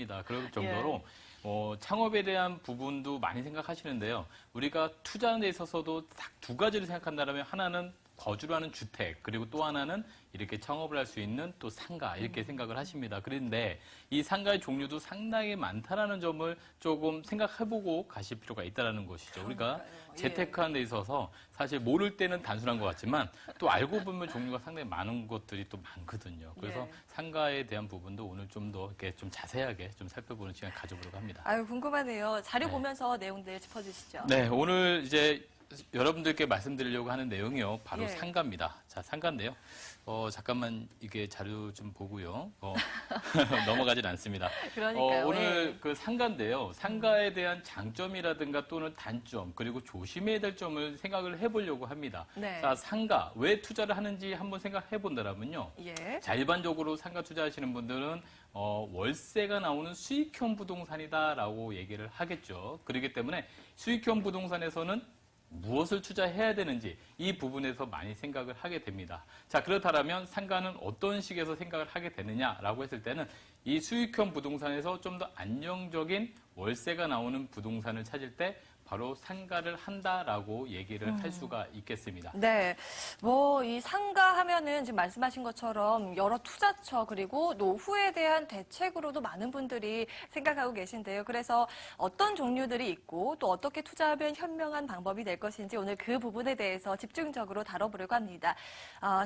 합니다. 그럴 정도로 창업에 대한 부분도 많이 생각하시는데요. 우리가 투자하는 데 있어서도 딱 두 가지를 생각한다면 하나는 거주를 하는 주택, 그리고 또 하나는 이렇게 창업을 할 수 있는 또 상가, 이렇게 생각을 하십니다. 그런데 이 상가의 종류도 상당히 많다라는 점을 조금 생각해보고 가실 필요가 있다는 것이죠. 우리가 재테크하는 데 있어서 사실 모를 때는 단순한 것 같지만 또 알고 보면 종류가 상당히 많은 것들이 또 많거든요. 그래서 상가에 대한 부분도 오늘 좀 더 이렇게 좀 자세하게 좀 살펴보는 시간 가져보려고 합니다. 아유, 궁금하네요. 자료 보면서 내용들 짚어주시죠. 네, 오늘 이제 여러분들께 말씀드리려고 하는 내용이요. 바로 상가입니다. 자, 상가인데요. 잠깐만 이게 자료 좀 보고요. 넘어가진 않습니다. 그러니까요. 오늘 그 상가인데요. 상가에 대한 장점이라든가 또는 단점, 그리고 조심해야 될 점을 생각을 해보려고 합니다. 네. 자, 상가, 왜 투자를 하는지 한번 생각해 본다면요. 자, 일반적으로 상가 투자하시는 분들은 월세가 나오는 수익형 부동산이다라고 얘기를 하겠죠. 그렇기 때문에 수익형 부동산에서는 무엇을 투자해야 되는지 이 부분에서 많이 생각을 하게 됩니다. 자, 그렇다면 상가는 어떤 식에서 생각을 하게 되느냐라고 했을 때는 이 수익형 부동산에서 좀 더 안정적인 월세가 나오는 부동산을 찾을 때 바로 상가를 한다라고 얘기를 할 수가 있겠습니다. 네. 이 상가 하면은 지금 말씀하신 것처럼 여러 투자처 그리고 노후에 대한 대책으로도 많은 분들이 생각하고 계신데요. 그래서 어떤 종류들이 있고 또 어떻게 투자하면 현명한 방법이 될 것인지 오늘 그 부분에 대해서 집중적으로 다뤄보려고 합니다.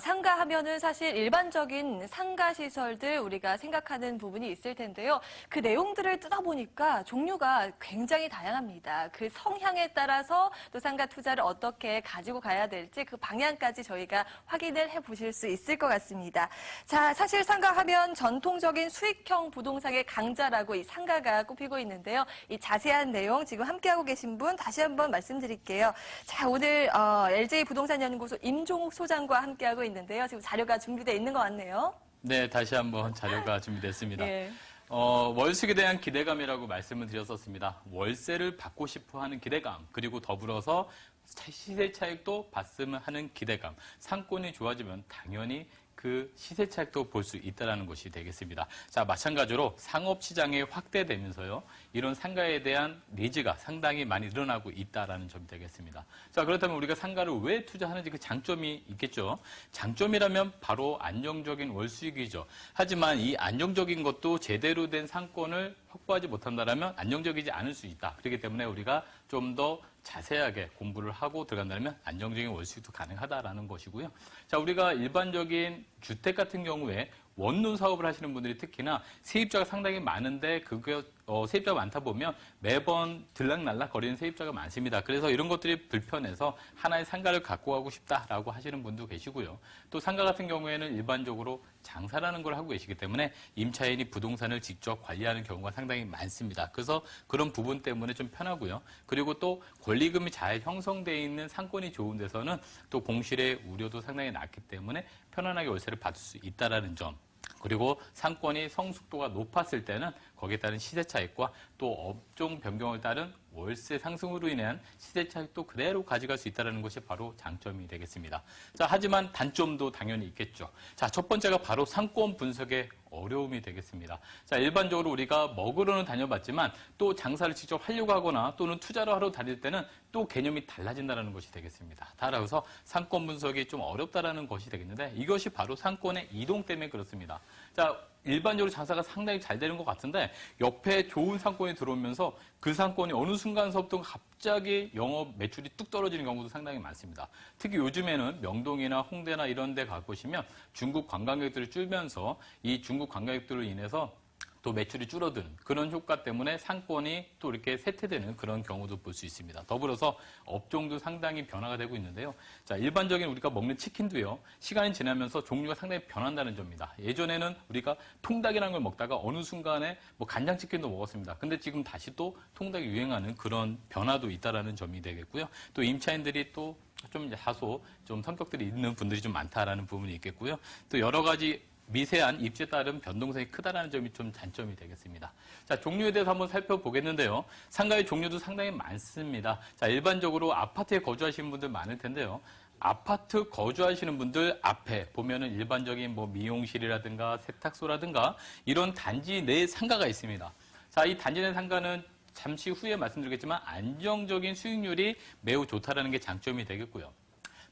상가 하면은 사실 일반적인 상가 시설들 우리가 생각하는 부분이 있을 텐데요. 그 내용들을 뜯어보니까 종류가 굉장히 다양합니다. 그 성향에 따라서 또 상가 투자를 어떻게 가지고 가야 될지 그 방향까지 저희가 확인을 해보실 수 있을 것 같습니다. 자, 사실 상가 하면 전통적인 수익형 부동산의 강자라고 이 상가가 꼽히고 있는데요. 이 자세한 내용 지금 함께하고 계신 분 다시 한번 말씀드릴게요. 자, 오늘 LJ 부동산연구소 임종욱 소장과 함께하고 있는데요. 지금 자료가 준비되어 있는 것 같네요. 네, 다시 한번 자료가 준비됐습니다. 예. 월수익에 대한 기대감이라고 말씀을 드렸었습니다. 월세를 받고 싶어 하는 기대감, 그리고 더불어서 시세 차익도 봤으면 하는 기대감. 상권이 좋아지면 당연히 그 시세 차익도 볼 수 있다는 것이 되겠습니다. 자, 마찬가지로 상업 시장이 확대되면서요. 이런 상가에 대한 니즈가 상당히 많이 늘어나고 있다는 점이 되겠습니다. 자, 그렇다면 우리가 상가를 왜 투자하는지 그 장점이 있겠죠. 장점이라면 바로 안정적인 월수익이죠. 하지만 이 안정적인 것도 제대로 된 상권을 확보하지 못한다면 안정적이지 않을 수 있다. 그렇기 때문에 우리가 좀 더 자세하게 공부를 하고 들어간다면 안정적인 월수익도 가능하다라는 것이고요. 자, 우리가 일반적인 주택 같은 경우에 원룸 사업을 하시는 분들이 특히나 세입자가 상당히 많은데 그게 세입자가 많다 보면 매번 들락날락 거리는 세입자가 많습니다. 그래서 이런 것들이 불편해서 하나의 상가를 갖고 가고 싶다라고 하시는 분도 계시고요. 또 상가 같은 경우에는 일반적으로 장사라는 걸 하고 계시기 때문에 임차인이 부동산을 직접 관리하는 경우가 상당히 많습니다. 그래서 그런 부분 때문에 좀 편하고요. 그리고 또 권리금이 잘 형성되어 있는 상권이 좋은 데서는 또 공실의 우려도 상당히 낮기 때문에 편안하게 월세를 받을 수 있다는 점. 그리고 상권이 성숙도가 높았을 때는 거기에 따른 시세 차익과 또 업종 변경을 따른 월세 상승으로 인한 시세 차익도 그대로 가져갈 수 있다는 것이 바로 장점이 되겠습니다. 자, 하지만 단점도 당연히 있겠죠. 자, 첫 번째가 바로 상권 분석의 어려움이 되겠습니다. 자, 일반적으로 우리가 먹으러는 다녀봤지만 또 장사를 직접 하려고 하거나 또는 투자를 하러 다닐 때는 또 개념이 달라진다는 것이 되겠습니다. 따라서 상권 분석이 좀 어렵다라는 것이 되겠는데 이것이 바로 상권의 이동 때문에 그렇습니다. 자, 일반적으로 장사가 상당히 잘 되는 것 같은데 옆에 좋은 상권이 들어오면서 그 상권이 어느 순간서부터 갑자기 영업 매출이 뚝 떨어지는 경우도 상당히 많습니다. 특히 요즘에는 명동이나 홍대나 이런 데 가보시면 중국 관광객들이 줄면서 이 중국 관광객들로 인해서 또 매출이 줄어드는 그런 효과 때문에 상권이 또 이렇게 쇠퇴되는 그런 경우도 볼 수 있습니다. 더불어서 업종도 상당히 변화가 되고 있는데요. 자, 일반적인 우리가 먹는 치킨도요. 시간이 지나면서 종류가 상당히 변한다는 점입니다. 예전에는 우리가 통닭이라는 걸 먹다가 어느 순간에 뭐 간장치킨도 먹었습니다. 근데 지금 다시 또 통닭이 유행하는 그런 변화도 있다라는 점이 되겠고요. 또 임차인들이 또 좀 다소 좀 성격들이 있는 분들이 좀 많다라는 부분이 있겠고요. 또 여러 가지 미세한 입지에 따른 변동성이 크다라는 점이 좀 단점이 되겠습니다. 자, 종류에 대해서 한번 살펴보겠는데요. 상가의 종류도 상당히 많습니다. 자, 일반적으로 아파트에 거주하시는 분들 많을 텐데요. 아파트 거주하시는 분들 앞에 보면은 일반적인 뭐 미용실이라든가 세탁소라든가 이런 단지 내에 상가가 있습니다. 자, 이 단지 내 상가는 잠시 후에 말씀드리겠지만 안정적인 수익률이 매우 좋다라는 게 장점이 되겠고요.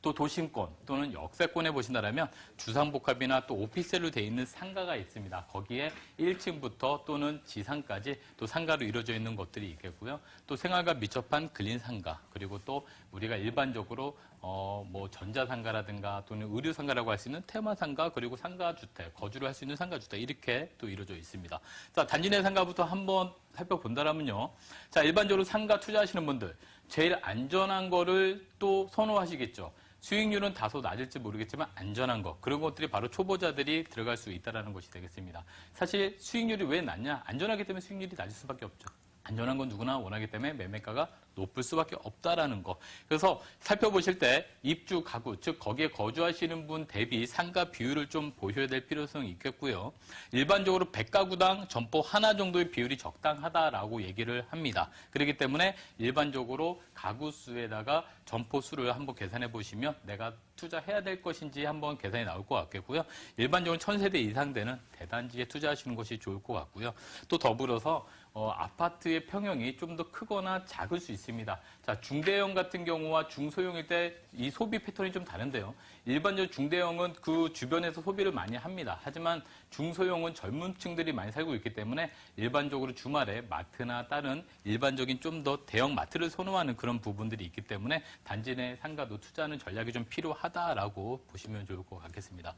또 도심권 또는 역세권에 보신다면 주상복합이나 또 오피스텔로 되어 있는 상가가 있습니다. 거기에 1층부터 또는 지상까지 또 상가로 이루어져 있는 것들이 있겠고요. 또 생활과 밀접한 근린 상가, 그리고 또 우리가 일반적으로 뭐 전자상가라든가 또는 의류상가라고 할 수 있는 테마상가, 그리고 상가주택, 거주를 할 수 있는 상가주택, 이렇게 또 이루어져 있습니다. 자, 단지 내 상가부터 한번 살펴본다면요. 자, 일반적으로 상가 투자하시는 분들 제일 안전한 거를 또 선호하시겠죠. 수익률은 다소 낮을지 모르겠지만 안전한 거, 그런 것들이 바로 초보자들이 들어갈 수 있다는 것이 되겠습니다. 사실 수익률이 왜 낮냐? 안전하기 때문에 수익률이 낮을 수밖에 없죠. 안전한 건 누구나 원하기 때문에 매매가가 높을 수밖에 없다라는 거. 그래서 살펴보실 때 입주 가구, 즉 거기에 거주하시는 분 대비 상가 비율을 좀 보셔야 될 필요성이 있겠고요. 일반적으로 100가구당 점포 하나 정도의 비율이 적당하다라고 얘기를 합니다. 그렇기 때문에 일반적으로 가구 수에다가 점포 수를 한번 계산해 보시면 내가 투자해야 될 것인지 한번 계산이 나올 것 같겠고요. 일반적으로 1000세대 이상 되는 대단지에 투자하시는 것이 좋을 것 같고요. 또 더불어서 아파트의 평형이 좀 더 크거나 작을 수 있습니다. 자, 중대형 같은 경우와 중소형일 때 이 소비 패턴이 좀 다른데요. 일반적으로 중대형은 그 주변에서 소비를 많이 합니다. 하지만 중소형은 젊은 층들이 많이 살고 있기 때문에 일반적으로 주말에 마트나 다른 일반적인 좀 더 대형 마트를 선호하는 그런 부분들이 있기 때문에 단지 내 상가도 투자하는 전략이 좀 필요하다라고 보시면 좋을 것 같겠습니다.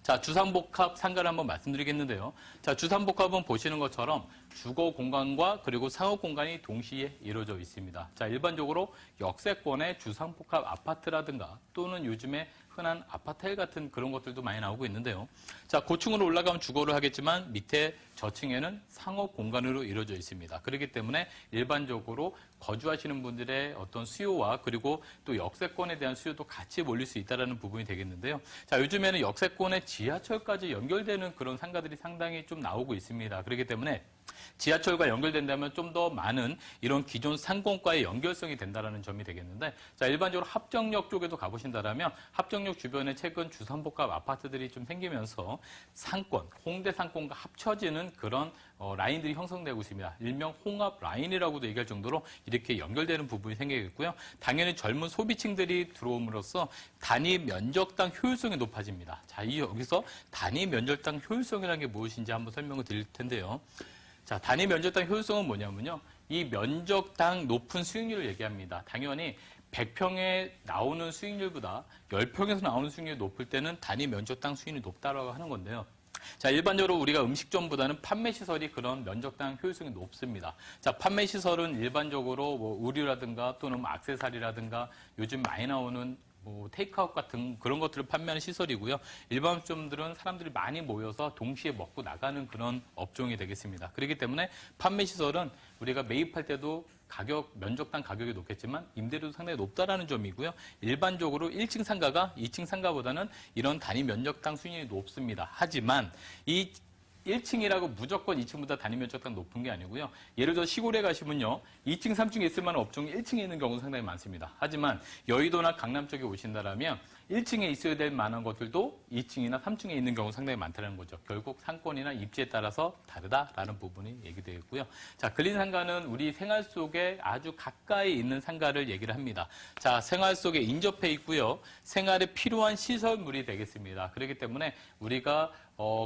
자, 주상복합 상가를 한번 말씀드리겠는데요. 자, 주상복합은 보시는 것처럼 주거 공간과 그리고 상업 공간이 동시에 이루어져 있습니다. 자, 일반적으로 역세권의 주상복합 아파트라든가 또는 요즘에 흔한 아파텔 같은 그런 것들도 많이 나오고 있는데요. 자, 고층으로 올라가면 주거를 하겠지만 밑에 저층에는 상업 공간으로 이루어져 있습니다. 그렇기 때문에 일반적으로 거주하시는 분들의 어떤 수요와 그리고 또 역세권에 대한 수요도 같이 몰릴 수 있다는 부분이 되겠는데요. 자, 요즘에는 역세권에 지하철까지 연결되는 그런 상가들이 상당히 좀 나오고 있습니다. 그렇기 때문에 지하철과 연결된다면 좀 더 많은 이런 기존 상권과의 연결성이 된다는 점이 되겠는데, 자, 일반적으로 합정역 쪽에도 가보신다면 합정역 주변에 최근 주상복합 아파트들이 좀 생기면서 상권, 홍대 상권과 합쳐지는 그런 라인들이 형성되고 있습니다. 일명 홍합 라인이라고도 얘기할 정도로 이렇게 연결되는 부분이 생기겠고요. 당연히 젊은 소비층들이 들어옴으로써 단위 면적당 효율성이 높아집니다. 자, 여기서 단위 면적당 효율성이라는 게 무엇인지 한번 설명을 드릴 텐데요. 자, 단위 면적당 효율성은 뭐냐면요. 이 면적당 높은 수익률을 얘기합니다. 당연히 100평에 나오는 수익률보다 10평에서 나오는 수익률이 높을 때는 단위 면적당 수익률이 높다라고 하는 건데요. 자, 일반적으로 우리가 음식점보다는 판매시설이 그런 면적당 효율성이 높습니다. 자, 판매시설은 일반적으로 뭐 의류라든가 또는 뭐 액세서리라든가 요즘 많이 나오는 뭐 테이크아웃 같은 그런 것들을 판매하는 시설이고요. 일반 음식점들은 사람들이 많이 모여서 동시에 먹고 나가는 그런 업종이 되겠습니다. 그렇기 때문에 판매 시설은 우리가 매입할 때도 면적당 가격이 높겠지만 임대료도 상당히 높다라는 점이고요. 일반적으로 1층 상가가 2층 상가보다는 이런 단위 면적당 수익률이 높습니다. 하지만 이 1층이라고 무조건 2층보다 단위 면적당 높은 게 아니고요. 예를 들어 시골에 가시면요. 2층, 3층에 있을 만한 업종이 1층에 있는 경우도 상당히 많습니다. 하지만 여의도나 강남 쪽에 오신다면 1층에 있어야 될 만한 것들도 2층이나 3층에 있는 경우가 상당히 많다는 거죠. 결국 상권이나 입지에 따라서 다르다라는 부분이 얘기되겠고요. 자, 근린 상가는 우리 생활 속에 아주 가까이 있는 상가를 얘기를 합니다. 자, 생활 속에 인접해 있고요. 생활에 필요한 시설물이 되겠습니다. 그렇기 때문에 우리가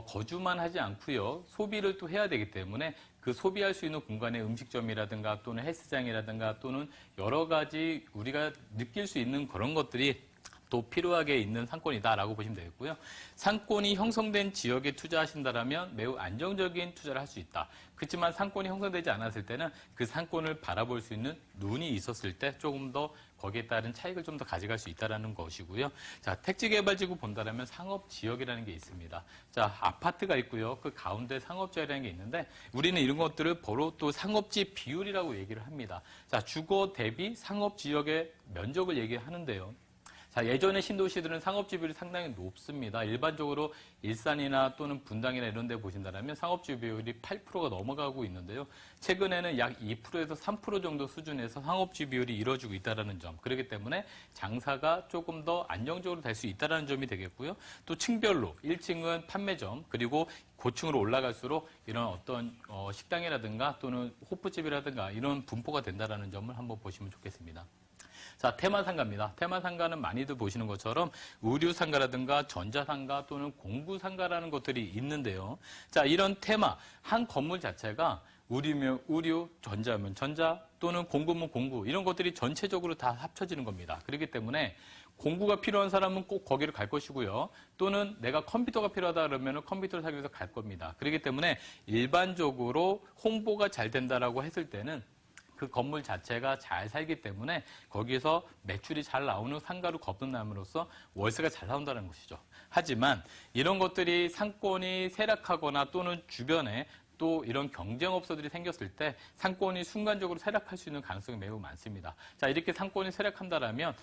거주만 하지 않고요. 소비를 또 해야 되기 때문에 그 소비할 수 있는 공간의 음식점이라든가 또는 헬스장이라든가 또는 여러 가지 우리가 느낄 수 있는 그런 것들이 또 필요하게 있는 상권이다라고 보시면 되겠고요. 상권이 형성된 지역에 투자하신다면 매우 안정적인 투자를 할 수 있다. 그렇지만 상권이 형성되지 않았을 때는 그 상권을 바라볼 수 있는 눈이 있었을 때 조금 더 거기에 따른 차익을 좀 더 가져갈 수 있다는 것이고요. 자, 택지개발지구 본다면 상업지역이라는 게 있습니다. 자, 아파트가 있고요. 그 가운데 상업지역이라는 게 있는데 우리는 이런 것들을 바로 또 상업지 비율이라고 얘기를 합니다. 자, 주거 대비 상업지역의 면적을 얘기하는데요. 자, 예전에 신도시들은 상업지비율이 상당히 높습니다. 일반적으로 일산이나 또는 분당이나 이런 데 보신다면 상업지비율이 8%가 넘어가고 있는데요. 최근에는 약 2%에서 3% 정도 수준에서 상업지비율이 이루어지고 있다는 점. 그렇기 때문에 장사가 조금 더 안정적으로 될 수 있다는 점이 되겠고요. 또 층별로 1층은 판매점, 그리고 고층으로 올라갈수록 이런 어떤 식당이라든가 또는 호프집이라든가 이런 분포가 된다는 점을 한번 보시면 좋겠습니다. 자, 테마상가입니다. 테마상가는 많이들 보시는 것처럼 의류상가라든가 전자상가 또는 공구상가라는 것들이 있는데요. 자, 이런 테마, 한 건물 자체가 의류면 의류, 전자면 전자 또는 공구면 공구 이런 것들이 전체적으로 다 합쳐지는 겁니다. 그렇기 때문에 공구가 필요한 사람은 꼭 거기를 갈 것이고요. 또는 내가 컴퓨터가 필요하다 그러면 컴퓨터를 사기 위해서 갈 겁니다. 그렇기 때문에 일반적으로 홍보가 잘 된다라고 했을 때는 그 건물 자체가 잘 살기 때문에 거기에서 매출이 잘 나오는 상가로 거듭남으로써 월세가 잘 나온다는 것이죠. 하지만 이런 것들이 상권이 쇠락하거나 또는 주변에 또 이런 경쟁업소들이 생겼을 때 상권이 순간적으로 쇠락할 수 있는 가능성이 매우 많습니다. 자, 이렇게 상권이 쇠락한다라면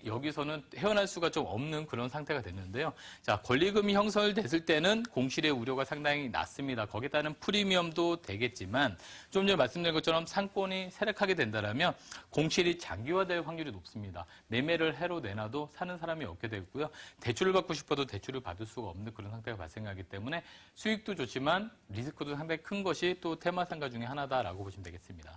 여기서는 헤어날 수가 좀 없는 그런 상태가 됐는데요. 자, 권리금이 형성됐을 때는 공실의 우려가 상당히 낮습니다. 거기에 따른 프리미엄도 되겠지만 좀 전에 말씀드린 것처럼 상권이 쇠락하게 된다라면 공실이 장기화될 확률이 높습니다. 매매를 해로 내놔도 사는 사람이 없게 되고요. 대출을 받고 싶어도 대출을 받을 수가 없는 그런 상태가 발생하기 때문에 수익도 좋지만 리스크도 상당히 큰 것이 또 테마상가 중에 하나다라고 보시면 되겠습니다.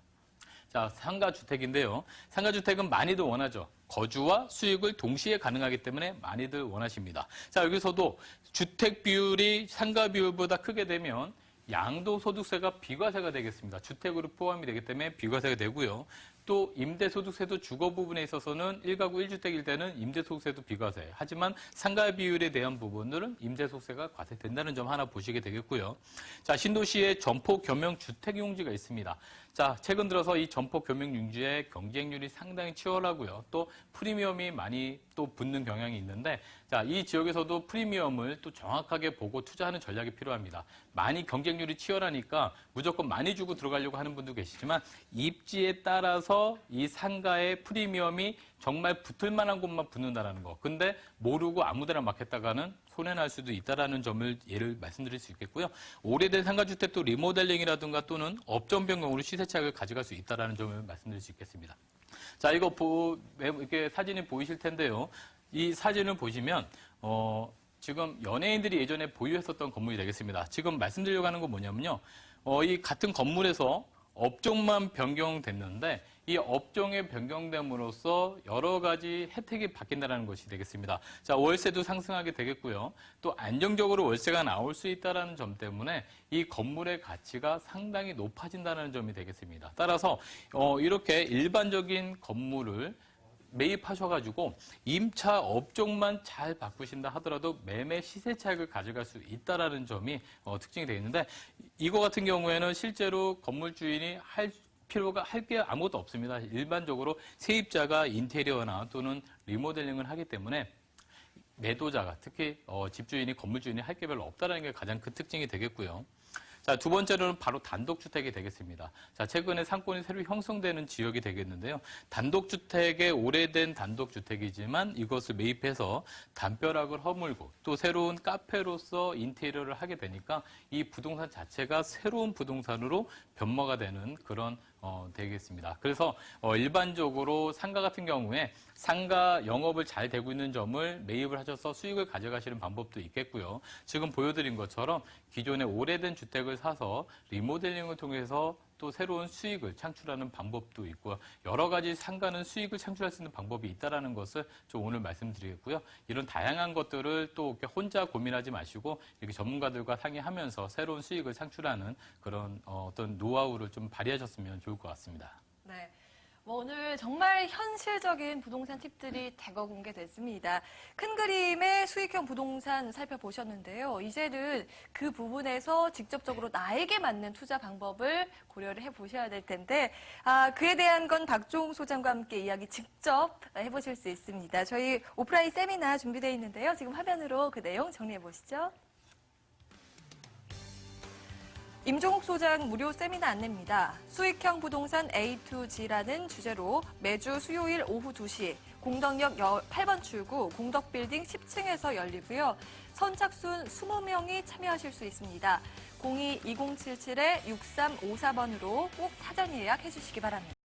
자, 상가주택인데요. 상가주택은 많이들 원하죠. 거주와 수익을 동시에 가능하기 때문에 많이들 원하십니다. 자, 여기서도 주택 비율이 상가 비율보다 크게 되면 양도소득세가 비과세가 되겠습니다. 주택으로 포함이 되기 때문에 비과세가 되고요. 또 임대소득세도 주거 부분에 있어서는 1가구 1주택일 때는 임대소득세도 비과세. 하지만 상가 비율에 대한 부분들은 임대소득세가 과세된다는 점 하나 보시게 되겠고요. 자, 신도시에 점포 겸용 주택용지가 있습니다. 자, 최근 들어서 이 점포 겸용 용지의 경쟁률이 상당히 치열하고요. 또 프리미엄이 많이 또 붙는 경향이 있는데, 자, 이 지역에서도 프리미엄을 또 정확하게 보고 투자하는 전략이 필요합니다. 많이 경쟁률이 치열하니까 무조건 많이 주고 들어가려고 하는 분도 계시지만 입지에 따라서 이 상가의 프리미엄이 정말 붙을 만한 곳만 붙는다는 거. 근데 모르고 아무데나 막 했다가는 손해날 수도 있다는 점을 예를 말씀드릴 수 있겠고요. 오래된 상가주택도 리모델링이라든가 또는 업종 변경으로 시세 차익을 가져갈 수 있다는 점을 말씀드릴 수 있겠습니다. 자, 이거 이렇게 사진이 보이실 텐데요. 이 사진을 보시면 지금 연예인들이 예전에 보유했었던 건물이 되겠습니다. 지금 말씀드리려고 하는 건 뭐냐면요. 이 같은 건물에서 업종만 변경됐는데 이 업종의 변경됨으로써 여러 가지 혜택이 바뀐다는 것이 되겠습니다. 자, 월세도 상승하게 되겠고요. 또 안정적으로 월세가 나올 수 있다는 점 때문에 이 건물의 가치가 상당히 높아진다는 점이 되겠습니다. 따라서 이렇게 일반적인 건물을 매입하셔가지고 임차 업종만 잘 바꾸신다 하더라도 매매 시세 차익을 가져갈 수 있다는 점이 특징이 되어 있는데 이거 같은 경우에는 실제로 건물 주인이 할 게 아무것도 없습니다. 일반적으로 세입자가 인테리어나 또는 리모델링을 하기 때문에 매도자가 특히 집주인이 건물주인이 할 게 별로 없다는 게 가장 큰 특징이 되겠고요. 자, 두 번째로는 바로 단독주택이 되겠습니다. 자, 최근에 상권이 새로 형성되는 지역이 되겠는데요. 단독주택의 오래된 단독주택이지만 이것을 매입해서 담벼락을 허물고 또 새로운 카페로서 인테리어를 하게 되니까 이 부동산 자체가 새로운 부동산으로 변모가 되는 그런 되겠습니다. 그래서 일반적으로 상가 같은 경우에 상가 영업을 잘 되고 있는 점을 매입을 하셔서 수익을 가져가시는 방법도 있겠고요. 지금 보여드린 것처럼 기존의 오래된 주택을 사서 리모델링을 통해서 또 새로운 수익을 창출하는 방법도 있고요. 여러 가지 상가는 수익을 창출할 수 있는 방법이 있다는 것을 좀 오늘 말씀드리겠고요. 이런 다양한 것들을 또 이렇게 혼자 고민하지 마시고 이렇게 전문가들과 상의하면서 새로운 수익을 창출하는 그런 어떤 노하우를 좀 발휘하셨으면 좋을 것 같습니다. 네. 오늘 정말 현실적인 부동산 팁들이 대거 공개됐습니다. 큰 그림의 수익형 부동산 살펴보셨는데요. 이제는 그 부분에서 직접적으로 나에게 맞는 투자 방법을 고려를 해보셔야 될 텐데 그에 대한 건 박종 소장과 함께 이야기 직접 해보실 수 있습니다. 저희 오프라인 세미나 준비되어 있는데요. 지금 화면으로 그 내용 정리해보시죠. 임종욱 소장 무료 세미나 안내입니다. 수익형 부동산 A to G라는 주제로 매주 수요일 오후 2시 공덕역 8번 출구 공덕빌딩 10층에서 열리고요. 선착순 20명이 참여하실 수 있습니다. 02-2077-6354번으로 꼭 사전 예약해 주시기 바랍니다.